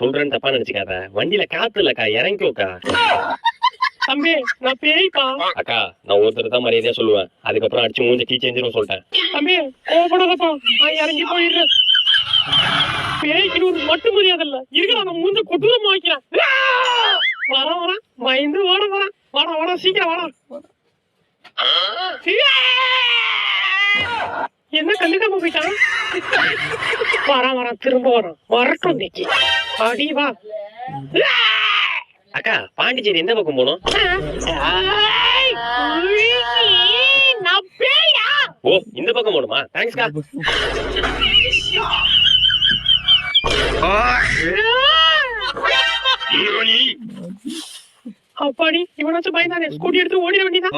சொல்றேன்னு தப்பா நினைச்சுக்காத. வண்டியில காத்து இல்லக்கா, இறங்கிக்கோக்கா. தம்பி நான் பேய்ப்பா. அக்கா நான் ஒருத்தர் தான் மரியாதையா சொல்லுவேன், அதுக்கப்புறம் அடிச்சு மூஞ்ச கீ சேஞ்சிரும் சொல்லிட்டேன். தம்பி கோபப்படாதப்பா, நான் இறங்கி போயிடுறேன். பேய்க்கு ஒரு மட்டும் மரியாதை இல்ல இருக்கா, நான் மூஞ்ச கொடூரமா வைக்கிறேன். வர பயந்து ஓட வரேன். வாடா சீக்கிரம் வாடா. என்ன கண்டுக்காம போயிட்டான். வரான் திரும்ப வரட்டும் இன்னைக்கு. அடி வா. அக்கா பாண்டிச்சேரி எந்த பக்கம் போனோம்? ஓ இந்த பக்கம் போணுமா? தேங்க்ஸ்க்கா. அப்பாடி இவனாச்சும் பயந்தானே, ஸ்கூட்டி எடுத்து ஓடிட வேண்டியதான்.